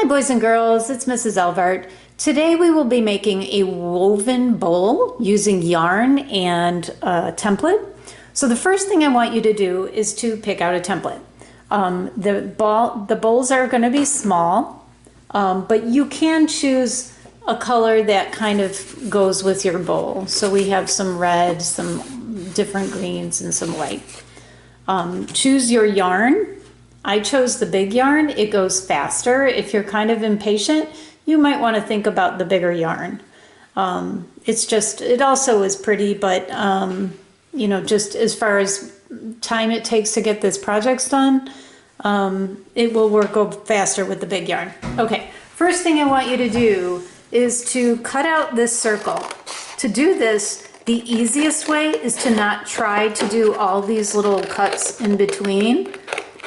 Hi boys and girls, it's Mrs. Elvart. Today we will be making a woven bowl using yarn and a template. So the first thing I want you to do is to pick out a template. The bowls are going to be small, but you can choose a color that kind of goes with your bowl. So we have some red, some different greens, and some white. Choose your yarn. I chose the big yarn. It goes faster. If you're kind of impatient, you might want to think about the bigger yarn. It also is pretty, but you know, just as far as time it takes to get this project done, it will go faster with the big yarn. Okay, first thing I want you to do is to cut out this circle. To do this, the easiest way is to not try to do all these little cuts in between,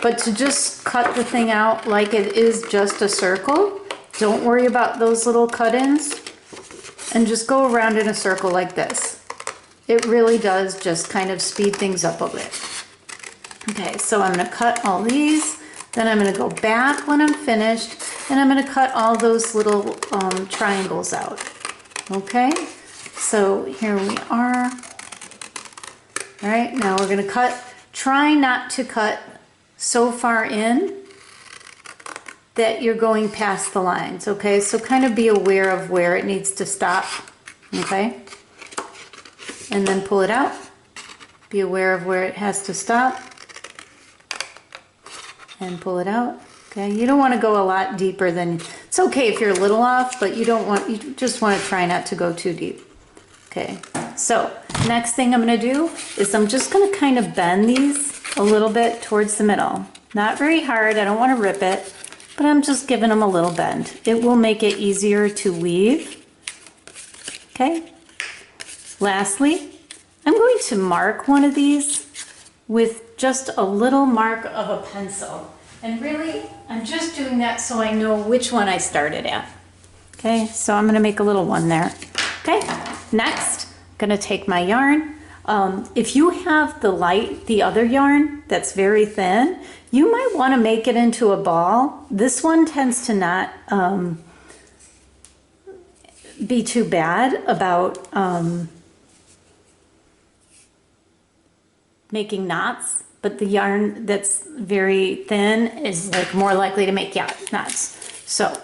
but to just cut the thing out like it is just a circle. Don't worry about those little cut-ins, and just go around in a circle like this. It really does just kind of speed things up a bit. Okay, so I'm going to cut all these, then I'm going to go back when I'm finished, and I'm going to cut all those little triangles out. Okay, so here we are. All right, now we're going to cut. Try not to cut so far in that you're going past the lines, okay? So kind of be aware of where it needs to stop, okay? And then pull it out. Be aware of where it has to stop. And pull it out, okay? You don't want to go a lot deeper than, it's okay if you're a little off, but you just want to try not to go too deep. Okay, so next thing I'm going to do is I'm just going to kind of bend these a little bit towards the middle. Not very hard, I don't want to rip it, but I'm just giving them a little bend. It will make it easier to weave. Okay, lastly, I'm going to mark one of these with just a little mark of a pencil. And really, I'm just doing that so I know which one I started at. Okay, so I'm going to make a little one there. Okay, next, I'm going to take my yarn. If you have the other yarn that's very thin, you might want to make it into a ball. This one tends to not be too bad about making knots, but the yarn that's very thin is like more likely to make knots. So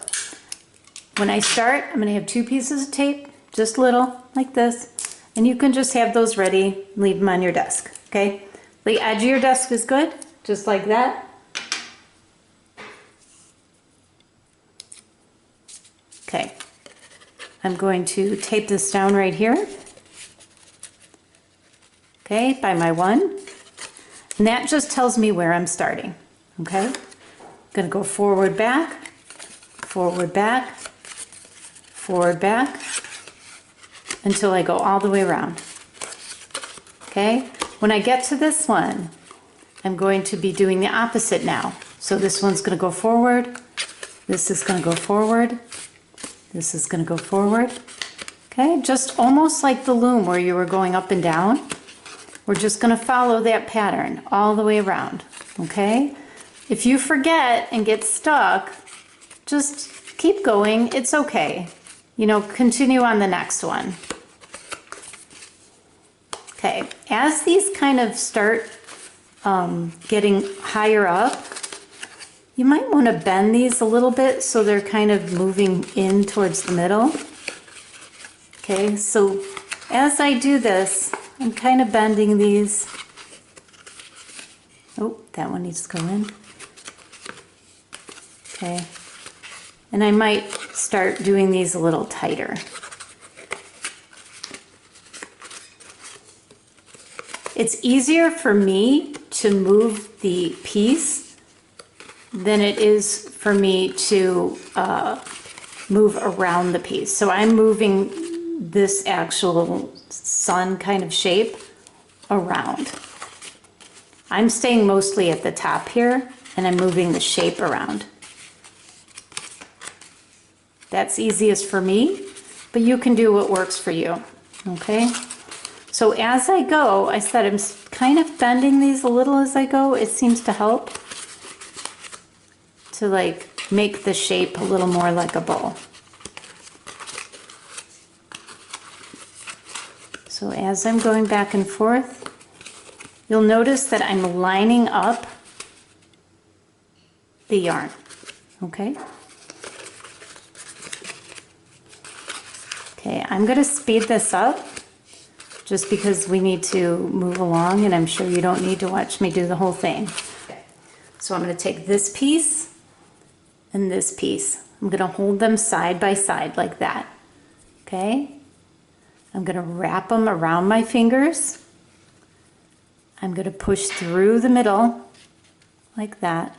when I start, I'm going to have 2 pieces of tape, just little like this. And you can just have those ready, leave them on your desk, okay? The edge of your desk is good, just like that. Okay, I'm going to tape this down right here. Okay, by my 1. And that just tells me where I'm starting, okay? I'm gonna go forward, back, forward, back, forward, back, until I go all the way around. Okay, when I get to this one, I'm going to be doing the opposite now. So this one's going to go forward, this is going to go forward, this is going to go forward. Okay, just almost like the loom where you were going up and down. We're just going to follow that pattern all the way around. Okay, if you forget and get stuck, just keep going, it's okay. You know, continue on the next one. Okay, as these kind of start getting higher up, you might want to bend these a little bit so they're kind of moving in towards the middle. Okay, so as I do this, I'm kind of bending these. Oh, that one needs to go in. Okay. And I might start doing these a little tighter. It's easier for me to move the piece than it is for me to move around the piece. So I'm moving this actual sun kind of shape around. I'm staying mostly at the top here, and I'm moving the shape around. That's easiest for me, but you can do what works for you, okay? So as I go, I said I'm kind of bending these a little as I go. It seems to help to like make the shape a little more like a bowl. So as I'm going back and forth, you'll notice that I'm lining up the yarn, okay? Okay, I'm gonna speed this up just because we need to move along, and I'm sure you don't need to watch me do the whole thing. So I'm gonna take this piece and this piece. I'm gonna hold them side by side like that, okay? I'm gonna wrap them around my fingers. I'm gonna push through the middle like that.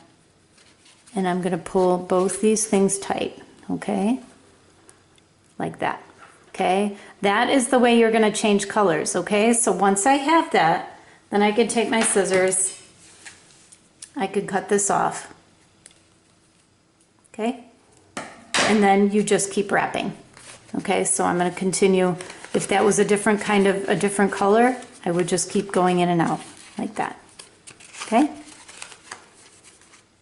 And I'm gonna pull both these things tight, okay? Like that, okay? That is the way you're gonna change colors, okay? So once I have that, then I can take my scissors, I could cut this off, okay? And then you just keep wrapping, okay? So I'm gonna continue. If that was a different color, I would just keep going in and out like that, okay?